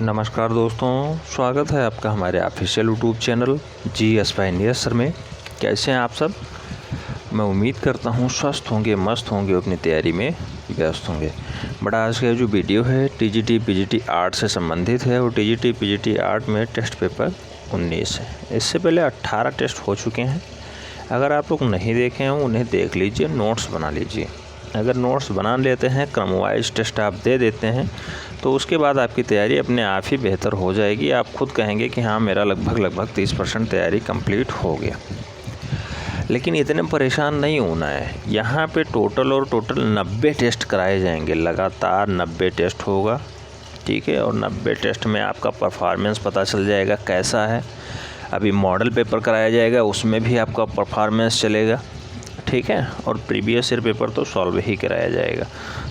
नमस्कार दोस्तों, स्वागत है आपका हमारे official YouTube channel GS Pioneer sir में। कैसे हैं आप सब? मैं उम्मीद करता हूं स्वस्थ होंगे, मस्त होंगे, अपनी तैयारी में व्यस्त होंगे। बट आज का जो वीडियो है TGT PGT आर्ट से संबंधित है और TGT PGT आर्ट में टेस्ट पेपर 19 है। इससे पहले 18 टेस्ट हो चुके हैं। अगर आप लोग नहीं देखे हैं उन्हें देख लीजिए, नोट्स बना लीजिए। अगर नोट्स बना लेते हैं, क्रम वाइज टेस्ट आप दे देते हैं, तो उसके बाद आपकी तैयारी अपने आप ही बेहतर हो जाएगी। आप खुद कहेंगे कि हाँ, मेरा लगभग 30% तैयारी कंप्लीट हो गया। लेकिन इतने परेशान नहीं होना है। यहाँ पे टोटल 90 टेस्ट कराए जाएंगे, लगातार 90 टेस्ट होगा, ठीक है। और 90 टेस्ट में आपका परफॉर्मेंस पता चल जाएगा कैसा है। अभी मॉडल पेपर कराया जाएगा, उसमें भी आपका परफॉर्मेंस चलेगा, ठीक है। और प्रीवियस ईयर पेपर तो सॉल्व ही कराया जाएगा।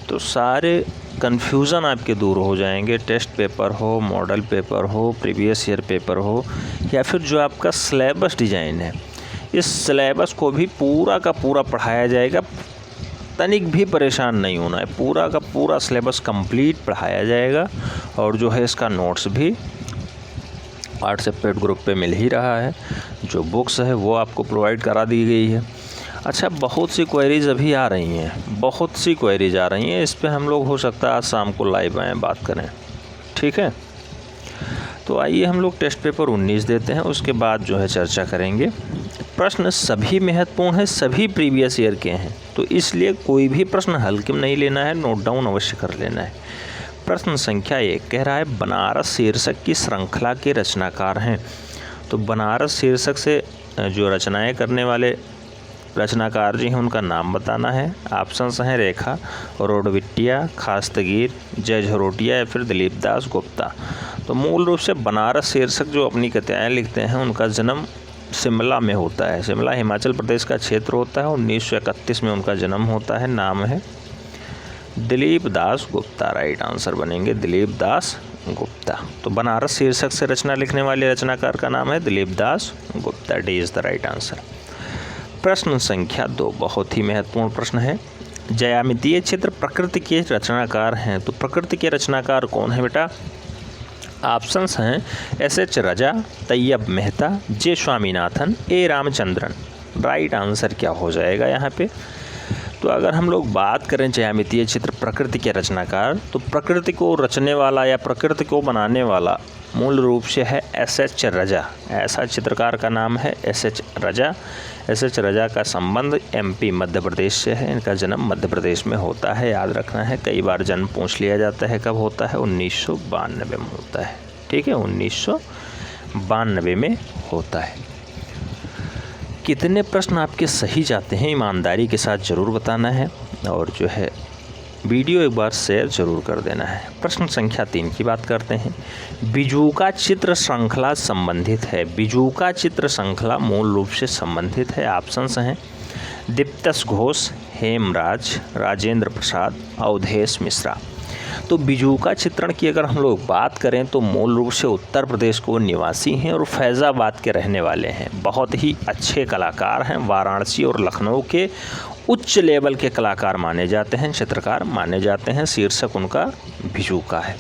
तो सारे कन्फ्यूज़न आपके दूर हो जाएंगे। टेस्ट पेपर हो, मॉडल पेपर हो, प्रीवियस ईयर पेपर हो, या फिर जो आपका सिलेबस डिज़ाइन है, इस सिलेबस को भी पूरा का पूरा पढ़ाया जाएगा। तनिक भी परेशान नहीं होना है, पूरा का पूरा सिलेबस कंप्लीट पढ़ाया जाएगा। और जो है इसका नोट्स भी व्हाट्सएप ग्रुप पे मिल ही रहा है। जो बुक्स है वो आपको प्रोवाइड करा दी गई है। अच्छा, बहुत सी क्वेरीज़ अभी आ रही हैं, बहुत सी क्वेरीज़ आ रही हैं। इस पे हम लोग हो सकता है आज शाम को लाइव आएँ, बात करें, ठीक है। तो आइए हम लोग टेस्ट पेपर 19 देते हैं, उसके बाद जो है चर्चा करेंगे। प्रश्न सभी महत्वपूर्ण हैं, सभी प्रीवियस ईयर के हैं, तो इसलिए कोई भी प्रश्न हल्के में नहीं लेना है, नोट डाउन अवश्य कर लेना है। प्रश्न संख्या 1 कह रहा है बनारस शीर्षक की श्रृंखला के रचनाकार हैं। तो बनारस शीर्षक से जो रचनाएँ करने वाले रचनाकार जी हैं उनका नाम बताना है। ऑप्शंस हैं रेखा रोडविट्टिया, खास्तगीर, जय झरोटिया या फिर दिलीप दास गुप्ता। तो मूल रूप से बनारस शीर्षक जो अपनी कविताएँ लिखते हैं उनका जन्म शिमला में होता है। शिमला हिमाचल प्रदेश का क्षेत्र होता है। 1931 में उनका जन्म होता है। नाम है दिलीप दास गुप्ता, राइट आंसर बनेंगे दिलीप दास गुप्ता। तो बनारस शीर्षक से रचना लिखने वाले रचनाकार का नाम है Dilip Das Gupta. D is the right answer. प्रश्न संख्या 2 बहुत ही महत्वपूर्ण प्रश्न है। ज्यामितीय चित्र प्रकृति के रचनाकार हैं। तो प्रकृति के रचनाकार कौन है बेटा? ऑप्शंस हैं SH Raza, Tyeb Mehta, J Swaminathan, A Ramachandran. Right answer क्या हो जाएगा यहाँ पे? तो अगर हम लोग बात करें ज्यामितीय चित्र प्रकृति के रचनाकार, तो प्रकृति को रचने वाला या प्रकृति को बनाने वाला मूल रूप से है SH रजा। ऐसा चित्रकार का नाम है SH रजा। SH रजा का संबंध MP मध्य प्रदेश से है। इनका जन्म मध्य प्रदेश में होता है, याद रखना है। कई बार जन्म पूछ लिया जाता है, कब होता है? 1992 में होता है, ठीक है, 1992 में होता है। कितने प्रश्न आपके सही जाते हैं ईमानदारी के साथ ज़रूर बताना है, और जो है वीडियो एक बार शेयर ज़रूर कर देना है। प्रश्न संख्या 3 की बात करते हैं। बिजूका चित्र श्रृंखला संबंधित है। बिजूका चित्र श्रृंखला मूल रूप से संबंधित है। ऑप्शंस हैं दीप्तस घोष, हेमराज, राजेंद्र प्रसाद, अवधेश मिश्रा। तो बिजूका चित्रण की अगर हम लोग बात करें तो मूल रूप से उत्तर प्रदेश को निवासी हैं और फैज़ाबाद के रहने वाले हैं। बहुत ही अच्छे कलाकार हैं। वाराणसी और लखनऊ के उच्च लेवल के कलाकार माने जाते हैं, चित्रकार माने जाते हैं। शीर्षक उनका बिजूका है।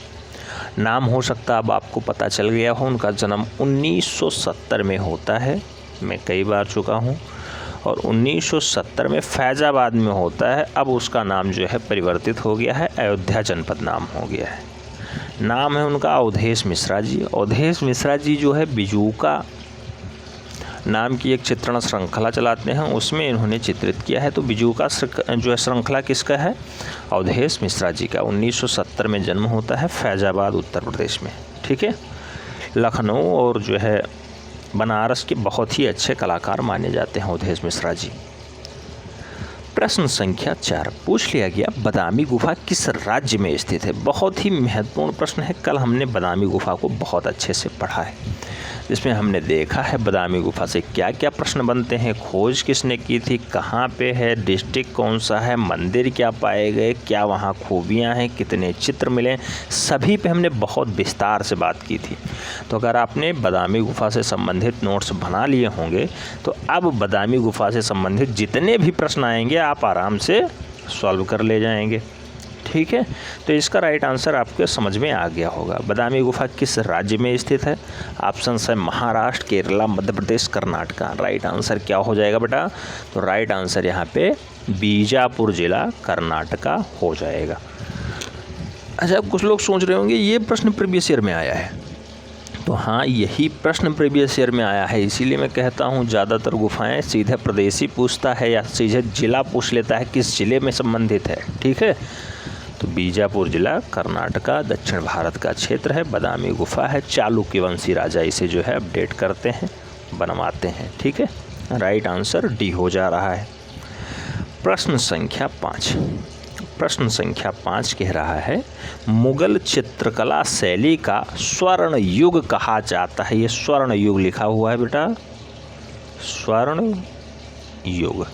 नाम हो सकता अब आपको पता चल गया हो। उनका जन्म 1970 में होता है, मैं कई बार चुका हूँ, और 1970 में फैज़ाबाद में होता है। अब उसका नाम जो है परिवर्तित हो गया है, अयोध्या जनपद नाम हो गया है। नाम है उनका अवधेश मिश्रा जी। अवधेश मिश्रा जी जो है बिजूका नाम की एक चित्रण श्रृंखला चलाते हैं, उसमें इन्होंने चित्रित किया है। तो बिजूका जो है श्रृंखला किसका है? अवधेश मिश्रा जी का। 1970 में जन्म होता है, फैज़ाबाद उत्तर प्रदेश में, ठीक है। लखनऊ और जो है बनारस के बहुत ही अच्छे कलाकार माने जाते हैं अवधेश मिश्रा जी। प्रश्न संख्या 4 पूछ लिया गया बादामी गुफा किस राज्य में स्थित है। बहुत ही महत्वपूर्ण प्रश्न है। कल हमने बादामी गुफा को बहुत अच्छे से पढ़ा है, जिसमें हमने देखा है बादामी गुफा से क्या क्या प्रश्न बनते हैं, खोज किसने की थी, कहाँ पे है, डिस्ट्रिक्ट कौन सा है, मंदिर क्या पाए गए, क्या वहाँ खूबियाँ हैं, कितने चित्र मिले, सभी पे हमने बहुत विस्तार से बात की थी। तो अगर आपने बादामी गुफा से संबंधित नोट्स बना लिए होंगे तो अब बादामी गुफा से संबंधित जितने भी प्रश्न आएंगे आप आराम से सॉल्व कर ले जाएंगे, ठीक है, तो इसका राइट आंसर आपके समझ में आ गया होगा। बादामी गुफा किस राज्य में स्थित है? ऑप्शन है महाराष्ट्र, केरला, मध्य प्रदेश, कर्नाटका। राइट आंसर क्या हो जाएगा बेटा? तो राइट आंसर यहाँ पे बीजापुर जिला कर्नाटका हो जाएगा। अच्छा, कुछ लोग सोच रहे होंगे ये प्रश्न प्रीवियस ईयर में आया है, तो हाँ, यही प्रश्न प्रीवियस ईयर में आया है, इसीलिए मैं कहता हूँ ज़्यादातर गुफाएं सीधे प्रदेशी पूछता है या सीधे जिला पूछ लेता है, किस जिले में संबंधित है। ठीक है, तो बीजापुर जिला कर्नाटका दक्षिण भारत का क्षेत्र है। बादामी गुफा है, चालुक्य वंशी राजा इसे जो है अपडेट करते हैं, बनवाते हैं। ठीक है, राइट आंसर डी हो जा रहा है। प्रश्न संख्या 5। प्रश्न संख्या 5 कह रहा है मुगल चित्रकला शैली का स्वर्ण युग कहा जाता है। ये स्वर्ण युग लिखा हुआ है बेटा, स्वर्ण युग।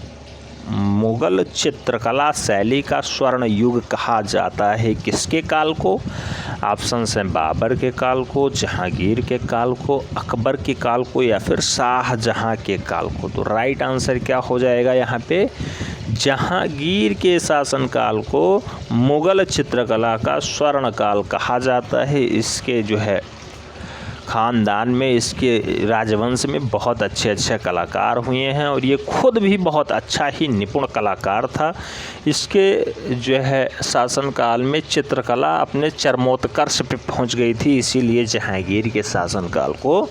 मुगल चित्रकला शैली का स्वर्ण युग कहा जाता है किसके काल को? ऑप्शन हैं बाबर के काल को, जहांगीर के काल को, अकबर के काल को या फिर शाहजहां के काल को। तो राइट आंसर क्या हो जाएगा यहाँ पे? जहांगीर के शासनकाल को मुगल चित्रकला का स्वर्ण काल कहा जाता है। इसके जो है ख़ानदान में, इसके राजवंश में बहुत अच्छे कलाकार हुए हैं और ये खुद भी बहुत अच्छा ही निपुण कलाकार था। इसके जो है शासनकाल में चित्रकला अपने चरमोत्कर्ष पे पहुंच गई थी, इसीलिए जहांगीर के शासनकाल को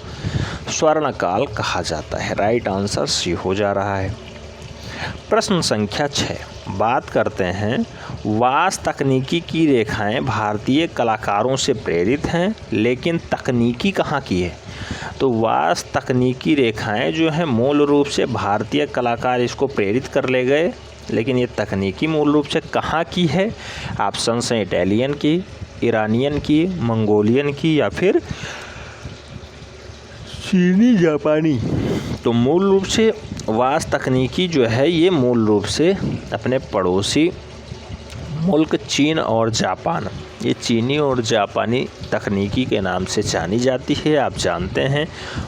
स्वर्ण काल कहा जाता है। राइट आंसर सी हो जा रहा है। प्रश्न संख्या 6 बात करते हैं वास तकनीकी की रेखाएं भारतीय कलाकारों से प्रेरित हैं, लेकिन तकनीकी कहाँ की है? तो वास तकनीकी रेखाएं जो हैं मूल रूप से भारतीय कलाकार इसको प्रेरित कर ले गए, लेकिन ये तकनीकी मूल रूप से कहाँ की है? ऑप्शन हैं इटालियन की, ईरानियन की, मंगोलियन की या फिर चीनी जापानी। तो मूल रूप से वास तकनीकी जो है ये मूल रूप से अपने पड़ोसी मुल्क चीन और जापान, ये चीनी और जापानी तकनीकी के नाम से जानी जाती है। आप जानते हैं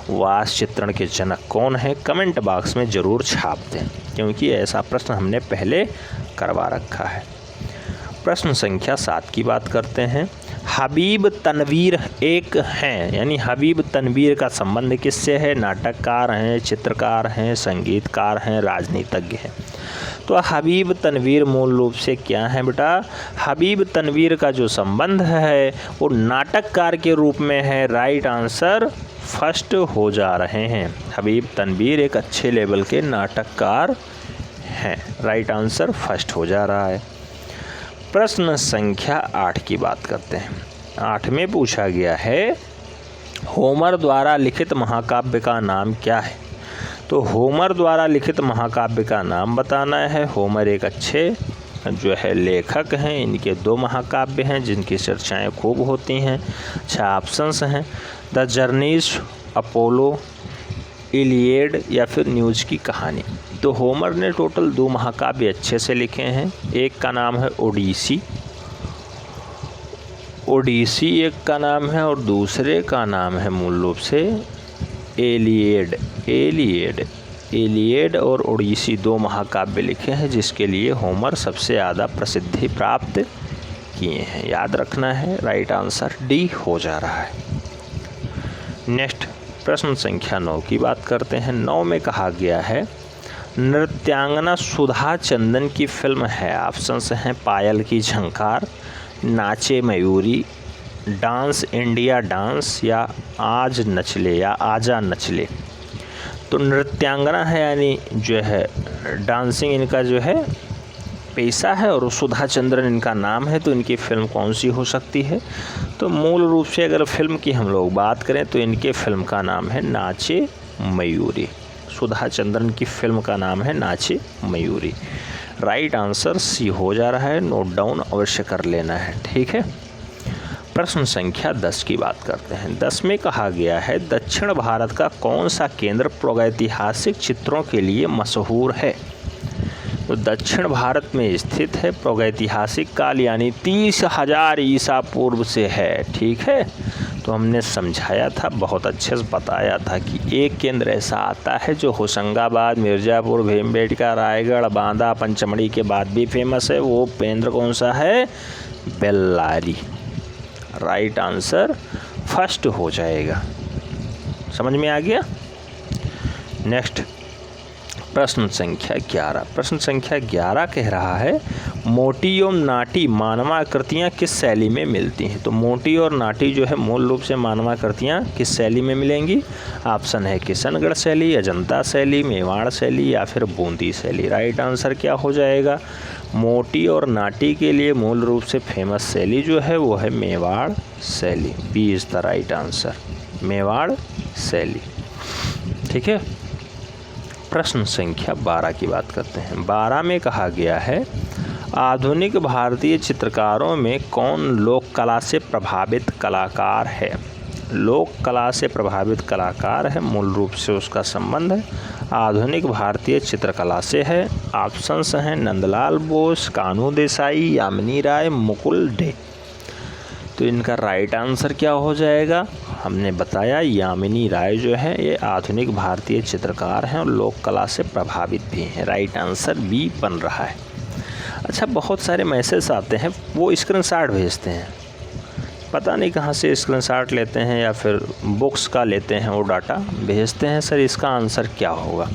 वास चित्रण के जनक कौन है? कमेंट बॉक्स में ज़रूर छाप दें, क्योंकि ऐसा प्रश्न हमने पहले करवा रखा है। प्रश्न संख्या 7 की बात करते हैं। हबीब तनवीर एक हैं, यानी हबीब तनवीर का संबंध किससे है? नाटककार हैं, चित्रकार हैं, संगीतकार हैं, राजनीतिज्ञ हैं। तो हबीब तनवीर मूल रूप से क्या है बेटा? हबीब तनवीर का जो संबंध है वो नाटककार के रूप में है। राइट आंसर फर्स्ट हो जा रहे हैं। हबीब तनवीर एक अच्छे लेवल के नाटककार हैं। राइट आंसर फर्स्ट हो जा रहा है। प्रश्न संख्या 8 की बात करते हैं। 8 में पूछा गया है होमर द्वारा लिखित महाकाव्य का नाम क्या है? तो होमर द्वारा लिखित महाकाव्य का नाम बताना है। होमर एक अच्छे जो है लेखक हैं, इनके 2 महाकाव्य हैं जिनकी चर्चाएं खूब होती हैं। 6 ऑप्शंस हैं द जर्नीज, अपोलो, इलियड या फिर न्यूज की कहानी। तो होमर ने टोटल 2 महाकाव्य अच्छे से लिखे हैं। एक का नाम है ओडिसी, ओडिसी एक का नाम है, और दूसरे का नाम है मूल रूप से एलियड। एलियड और ओडिसी 2 महाकाव्य लिखे हैं, जिसके लिए होमर सबसे ज़्यादा प्रसिद्धि प्राप्त किए हैं। याद रखना है। राइट आंसर डी हो जा रहा है। नेक्स्ट प्रश्न संख्या 9 की बात करते हैं। 9 में कहा गया है नृत्यांगना सुधा चंदन की फिल्म है। ऑप्शंस हैं पायल की झंकार, नाचे मयूरी, डांस इंडिया डांस या आज नचले या आजा नचले। तो नृत्यांगना है, यानी जो है डांसिंग इनका जो है पेशा है, और सुधा चंद्रन इनका नाम है। तो इनकी फ़िल्म कौन सी हो सकती है? तो मूल रूप से अगर फिल्म की हम लोग बात करें तो इनके फिल्म का नाम है नाचे मयूरी। सुधा चंद्रन की फिल्म का नाम है नाचे मयूरी। राइट आंसर सी हो जा रहा है। नोट डाउन अवश्य कर लेना है। ठीक है। प्रश्न संख्या 10 की बात करते हैं। 10 में कहा गया है दक्षिण भारत का कौन सा केंद्र प्रागैतिहासिक चित्रों के लिए मशहूर है? तो दक्षिण भारत में स्थित है, प्रागैतिहासिक काल यानी 30,000 ईसा पूर्व से है। ठीक है, तो हमने समझाया था, बहुत अच्छे से बताया था कि एक केंद्र ऐसा आता है जो होशंगाबाद, मिर्ज़ापुर, भीमबेटका, रायगढ़, बांदा, पंचमढ़ी के बाद भी फेमस है। वो केंद्र कौन सा है? बेल्लारी। राइट आंसर फर्स्ट हो जाएगा। समझ में आ गया? नेक्स्ट प्रश्न संख्या 11। प्रश्न संख्या 11 कह रहा है मोटी एवं नाटी मानवाकृतियाँ किस शैली में मिलती हैं? तो मोटी और नाटी जो है मूल रूप से मानवाकृतियाँ किस शैली में मिलेंगी? ऑप्शन है किशनगढ़ शैली, अजंता शैली, मेवाड़ शैली या फिर बूंदी शैली। राइट आंसर क्या हो जाएगा? मोटी और नाटी के लिए मूल रूप से फेमस शैली जो है वो है मेवाड़ शैली। B is the right answer, Mewar शैली। ठीक है, प्रश्न संख्या 12 की बात करते हैं। 12 में कहा गया है आधुनिक भारतीय चित्रकारों में कौन लोक कला से प्रभावित कलाकार है? लोक कला से प्रभावित कलाकार है, मूल रूप से उसका संबंध है आधुनिक भारतीय चित्रकला से है। ऑप्शंस हैं नंदलाल बोस, कान्हू देसाई, यामिनी राय, मुकुल डे। तो इनका राइट आंसर क्या हो जाएगा? हमने बताया यामिनी राय जो है ये आधुनिक भारतीय चित्रकार हैं और लोक कला से प्रभावित भी हैं। राइट आंसर बी बन रहा है। अच्छा, बहुत सारे मैसेज आते हैं, वो स्क्रीनशॉट भेजते हैं, पता नहीं कहाँ से स्क्रीनशॉट लेते हैं या फिर बुक्स का लेते हैं, वो डाटा भेजते हैं। सर इसका आंसर क्या होगा?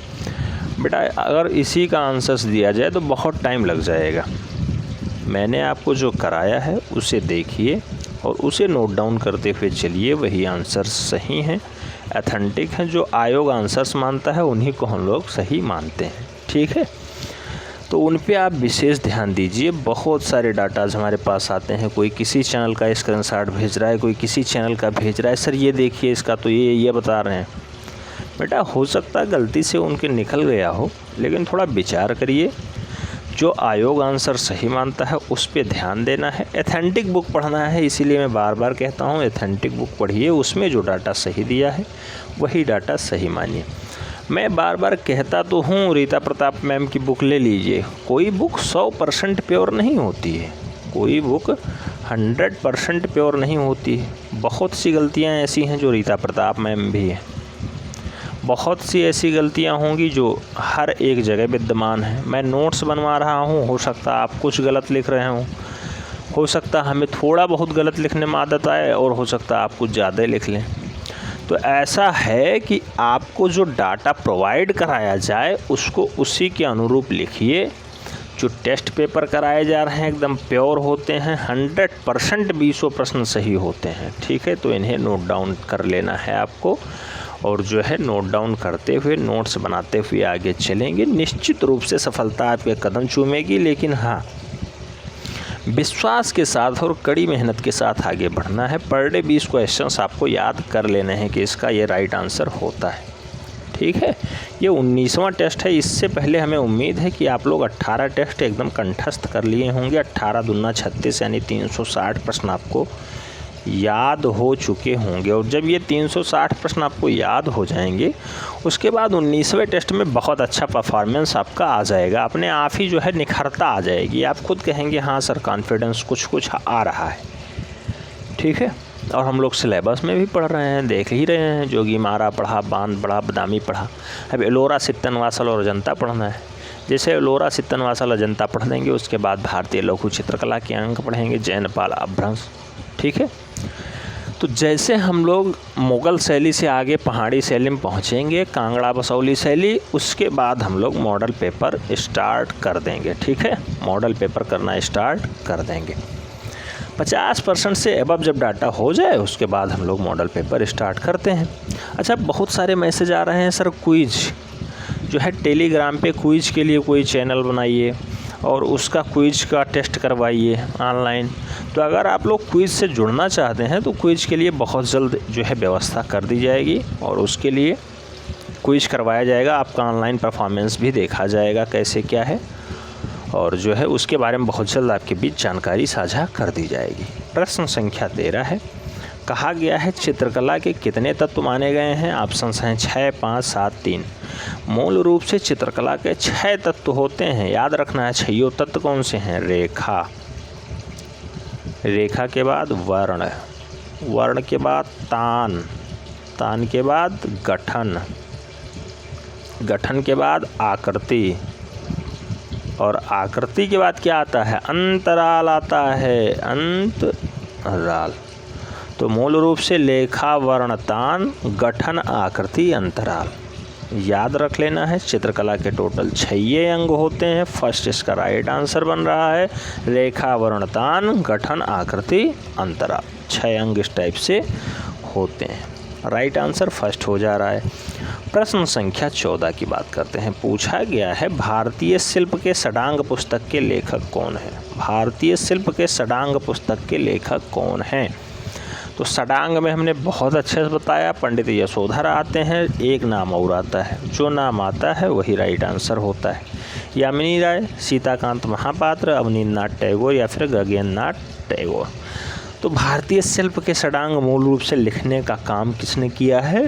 बेटा अगर इसी का आंसर दिया जाए तो बहुत टाइम लग जाएगा। मैंने आपको जो कराया है उसे देखिए और उसे नोट डाउन करते हुए चलिए, वही आंसर सही हैं, ऑथेंटिक हैं। जो आयोग आंसर्स मानता है उन्हीं को हम लोग सही मानते हैं। ठीक है, तो उन पे आप विशेष ध्यान दीजिए। बहुत सारे डाटाज हमारे पास आते हैं, कोई किसी चैनल का स्क्रीनशॉट भेज रहा है, कोई किसी चैनल का भेज रहा है, सर ये देखिए इसका तो ये बता रहे हैं। बेटा हो सकता है गलती से उनके निकल गया हो, लेकिन थोड़ा विचार करिए। जो आयोग आंसर सही मानता है उस पे ध्यान देना है। एथेंटिक बुक पढ़ना है, इसीलिए मैं बार बार कहता हूँ एथेंटिक बुक पढ़िए, उसमें जो डाटा सही दिया है वही डाटा सही मानिए। मैं बार बार कहता तो हूँ रीता प्रताप मैम की बुक ले लीजिए। कोई बुक 100% प्योर नहीं होती है, कोई बुक 100% प्योर नहीं होती है। बहुत सी गलतियाँ ऐसी हैं जो रीता प्रताप मैम भी हैं, बहुत सी ऐसी गलतियाँ होंगी जो हर एक जगह विद्यमान है। मैं नोट्स बनवा रहा हूँ, हो सकता है आप कुछ गलत लिख रहे हो सकता है हमें थोड़ा बहुत गलत लिखने में आदत आए और हो सकता है आप कुछ ज़्यादा लिख लें। तो ऐसा है कि आपको जो डाटा प्रोवाइड कराया जाए उसको उसी के अनुरूप लिखिए। जो टेस्ट पेपर कराए जा रहे हैं एकदम प्योर होते हैं, 100% 20 प्रश्न सही होते हैं। ठीक है, तो इन्हें नोट डाउन कर लेना है आपको, और जो है नोट डाउन करते हुए नोट्स बनाते हुए आगे चलेंगे। निश्चित रूप से सफलता आपके कदम चूमेगी, लेकिन हाँ विश्वास के साथ और कड़ी मेहनत के साथ आगे बढ़ना है। पर डे 20 क्वेश्चंस आपको याद कर लेने हैं कि इसका ये राइट आंसर होता है। ठीक है, ये 19वां टेस्ट है। इससे पहले हमें उम्मीद है कि आप लोग 18 टेस्ट एकदम कंठस्थ कर लिए होंगे। 18 दूना 36 यानी 360 प्रश्न आपको याद हो चुके होंगे। और जब ये 360 प्रश्न आपको याद हो जाएंगे उसके बाद 19वें टेस्ट में बहुत अच्छा परफॉर्मेंस आपका आ जाएगा, अपने आप ही जो है निखरता आ जाएगी। आप खुद कहेंगे हाँ सर कॉन्फिडेंस कुछ आ रहा है। ठीक है, और हम लोग सिलेबस में भी पढ़ रहे हैं, देख ही रहे हैं, जोगी मारा पढ़ा, बांध पढ़ा, बदामी पढ़ा। अब एलोरा, सित्तनवासल और अजंता पढ़ना है। जैसे एलोरा, सित्तनवासल, अजंता पढ़ देंगे उसके बाद भारतीय लघु चित्रकला के अंक पढ़ेंगे, जैनपाल, अपभ्रंश। ठीक है, तो जैसे हम लोग मुग़ल शैली से आगे पहाड़ी शैली में पहुँचेंगे, कांगड़ा बसौली शैली, उसके बाद हम लोग मॉडल पेपर स्टार्ट कर देंगे। ठीक है, मॉडल पेपर करना स्टार्ट कर देंगे। 50% से एबव जब डाटा हो जाए उसके बाद हम लोग मॉडल पेपर स्टार्ट करते हैं। अच्छा, बहुत सारे मैसेज आ रहे हैं सर क्विज जो है टेलीग्राम पे क्विज के लिए कोई चैनल बनाइए और उसका क्विज का टेस्ट करवाइए ऑनलाइन। तो अगर आप लोग क्विज से जुड़ना चाहते हैं तो क्विज के लिए बहुत जल्द जो है व्यवस्था कर दी जाएगी और उसके लिए क्विज करवाया जाएगा। आपका ऑनलाइन परफॉर्मेंस भी देखा जाएगा कैसे क्या है, और जो है उसके बारे में बहुत जल्द आपके बीच जानकारी साझा कर दी जाएगी। प्रश्न संख्या 13 है कहा गया है चित्रकला के कितने तत्व माने गए हैं? ऑप्शंस हैं 6, 5, 7, 3। मूल रूप से चित्रकला के 6 तत्व होते हैं। याद रखना है 6 तत्व कौन से हैं? रेखा, रेखा के बाद वर्ण, वर्ण के बाद तान, तान के बाद गठन, गठन के बाद आकृति, और आकृति के बाद क्या आता है? अंतराल आता है, अंतराल। तो मूल रूप से लेखा, वर्ण, तान, गठन, आकृति, अंतराल। याद रख लेना है। चित्रकला के टोटल 6 अंग होते हैं। फर्स्ट इसका राइट आंसर बन रहा है रेखा, वर्ण, तान, गठन, आकृति, अंतराल। 6 अंग इस टाइप से होते हैं। राइट आंसर फर्स्ट हो जा रहा है। प्रश्न संख्या 14 की बात करते हैं। पूछा गया है भारतीय शिल्प के षडांग पुस्तक के लेखक कौन है? भारतीय शिल्प के षडांग पुस्तक के लेखक कौन हैं? तो षडांग में हमने बहुत अच्छे से बताया, पंडित यशोधर आते हैं। एक नाम और आता है, जो नाम आता है वही राइट आंसर होता है। यामिनी राय, सीताकांत महापात्र, अवनींद्रनाथ टैगोर या फिर गगनेन्द्रनाथ टैगोर। तो भारतीय शिल्प के षडांग मूल रूप से लिखने का काम किसने किया है?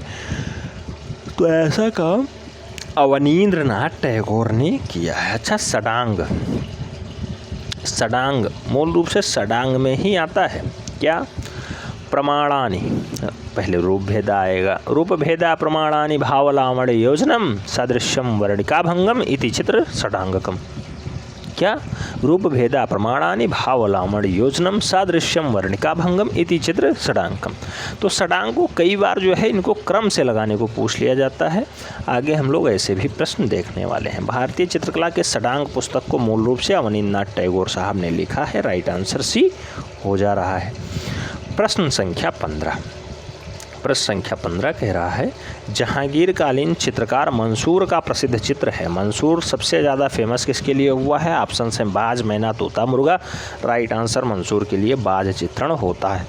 तो ऐसा काम अवनींद्रनाथ टैगोर ने किया है। अच्छा, षडांग, षडांग मूल रूप से षडांग में ही आता है। क्या? प्रमाणानि, पहले रूप भेदा आएगा। रूप भेदा प्रमाणानि भावलावण्य योजनम सदृश्यम वर्णिकाभंगम इति चित्र षडांगकम। क्या? रूप भेदा प्रमाणानि भावलावण्य योजनम सादृश्यम वर्णिकाभंगम इति चित्र षडांगकम। तो षडांग को कई बार जो है इनको क्रम से लगाने को पूछ लिया जाता है। आगे हम लोग ऐसे भी प्रश्न देखने वाले हैं। भारतीय चित्रकला के षडांग पुस्तक को मूल रूप से अवनींद्रनाथ टैगोर साहब ने लिखा है। राइट आंसर सी हो जा रहा है। प्रश्न संख्या 15। प्रश्न संख्या 15 कह रहा है जहांगीर कालीन चित्रकार मंसूर का प्रसिद्ध चित्र है। मंसूर सबसे ज़्यादा फेमस किसके लिए हुआ है? ऑप्शन हैं बाज, मैना, तोता, मुर्गा। राइट आंसर मंसूर के लिए बाज चित्रण होता है।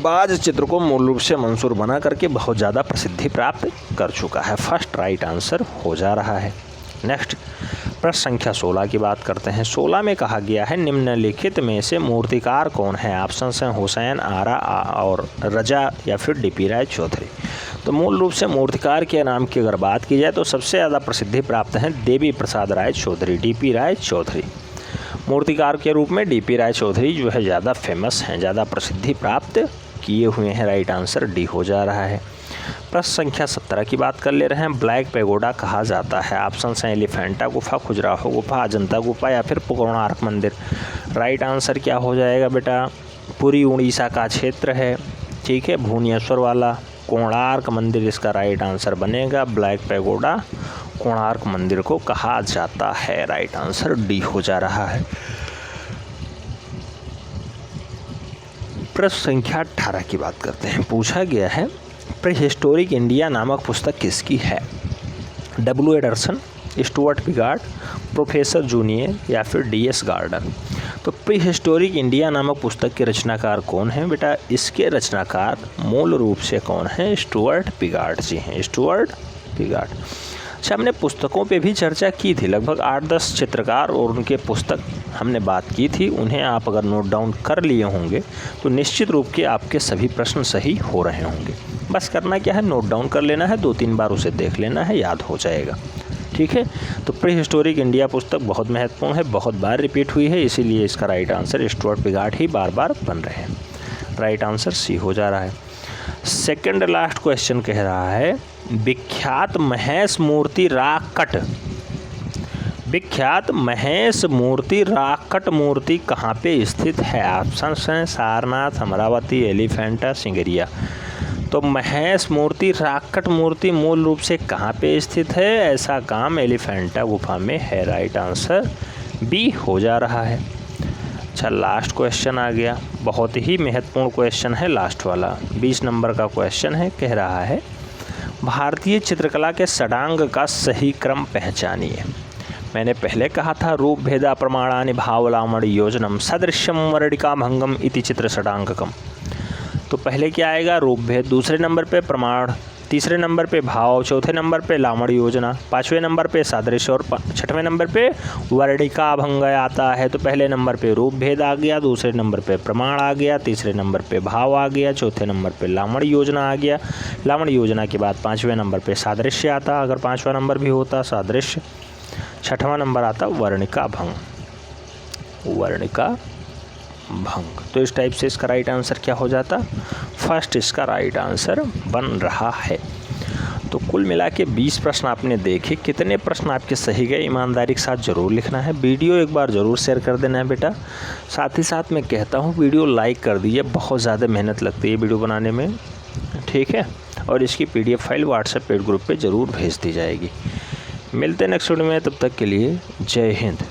बाज चित्र को मूल रूप से मंसूर बना करके बहुत ज़्यादा प्रसिद्धि प्राप्त कर चुका है। फर्स्ट राइट आंसर हो जा रहा है। नेक्स्ट प्रश्न संख्या 16 की बात करते हैं। 16 में कहा गया है निम्नलिखित में से मूर्तिकार कौन है? ऑप्शन हैं हुसैन आरा और रजा या फिर डीपी राय चौधरी। तो मूल रूप से मूर्तिकार के नाम की अगर बात की जाए तो सबसे ज़्यादा प्रसिद्धि प्राप्त हैं देवी प्रसाद राय चौधरी, डीपी राय चौधरी। मूर्तिकार के रूप में डीपी राय चौधरी जो है ज़्यादा फेमस हैं, ज़्यादा प्रसिद्धि प्राप्त किए हुए हैं। राइट आंसर डी हो जा रहा है। प्रश्न संख्या 17 की बात कर ले रहे हैं। ब्लैक पैगोडा कहा जाता है। ऑप्शन हैं एलिफेंटा गुफा, खजुराहो गुफा, अजंता गुफा या फिर कोणार्क मंदिर। राइट आंसर क्या हो जाएगा बेटा? पूरी उड़ीसा का क्षेत्र है, ठीक है, भुवनेश्वर वाला कोणार्क मंदिर इसका राइट आंसर बनेगा। ब्लैक पैगोडा कोणार्क मंदिर को कहा जाता है। राइट आंसर डी हो जा रहा है। प्रश्न संख्या 18 की बात करते हैं। पूछा गया है प्रीहिस्टोरिक इंडिया नामक पुस्तक किसकी है? W Anderson, Stuart Piggott, professor junior या फिर डीएस गार्डन। तो प्रीहिस्टोरिक इंडिया नामक पुस्तक के रचनाकार कौन हैं बेटा? इसके रचनाकार मूल रूप से कौन है? स्टुअर्ट पिगार्ड जी हैं, स्टुअर्ट पिगार्ड। अच्छा, हमने पुस्तकों पे भी चर्चा की थी। लगभग 8-10 चित्रकार और उनके पुस्तक हमने बात की थी। उन्हें आप अगर नोट डाउन कर लिए होंगे तो निश्चित रूप के आपके सभी प्रश्न सही हो रहे होंगे। बस करना क्या है, नोट डाउन कर लेना है, 2-3 बार उसे देख लेना है, याद हो जाएगा। ठीक है, तो प्री हिस्टोरिक इंडिया पुस्तक बहुत महत्वपूर्ण है, बहुत बार रिपीट हुई है, इसीलिए इसका राइट आंसर स्टुअर्ट पिगार्ड ही बार बार बन रहे हैं। राइट आंसर सी हो जा रहा है। सेकंड लास्ट क्वेश्चन कह रहा है विख्यात महेश मूर्ति राकट, विख्यात महेश मूर्ति राकट मूर्ति कहाँ पे स्थित है? ऑप्शन हैं सारनाथ, अमरावती, एलिफेंटा, सिंगरिया। तो महेश मूर्ति राकट मूर्ति मूल रूप से कहाँ पे स्थित है? ऐसा काम एलिफेंटा गुफा में है। राइट आंसर बी हो जा रहा है। अच्छा, लास्ट क्वेश्चन आ गया, बहुत ही महत्वपूर्ण क्वेश्चन है लास्ट वाला, 20 नंबर का क्वेश्चन है। कह रहा है भारतीय चित्रकला के षडांग का सही क्रम पहचानिए। मैंने पहले कहा था रूप भेदा प्रमाणानि भावलावण्य योजनम सदृश्यम वर्णिका भंगम इति चित्र षडांगकम। तो पहले क्या आएगा? रूप भेद। दूसरे नंबर पे प्रमाण, तीसरे नंबर पे भाव, चौथे नंबर पे लामड़ योजना, पाँचवें नंबर पे सादृश्य और छठवें नंबर पे वर्णिका अभंग आता है। तो पहले नंबर पे रूप भेद आ गया, दूसरे नंबर पे प्रमाण आ गया, तीसरे नंबर पे भाव आ गया, चौथे नंबर पे लामड़ योजना आ गया। लामड़ योजना के बाद पाँचवें नंबर पे सादृश्य आता, अगर पाँचवा नंबर भी होता सादृश्य, छठवां नंबर आता वर्णिका भंग, वर्णिका भंग। तो इस टाइप से इसका राइट आंसर क्या हो जाता, फर्स्ट इसका राइट आंसर बन रहा है। तो कुल मिला के 20 प्रश्न आपने देखे। कितने प्रश्न आपके सही गए ईमानदारी के साथ ज़रूर लिखना है। वीडियो एक बार ज़रूर शेयर कर देना है बेटा। साथ ही साथ मैं कहता हूँ वीडियो लाइक कर दीजिए, बहुत ज़्यादा मेहनत लगती है वीडियो बनाने में, ठीक है। और इसकी PDF file WhatsApp paid group पे ज़रूर भेज दी जाएगी। मिलते हैं नेक्स्ट वीडियो में, तब तक के लिए जय हिंद।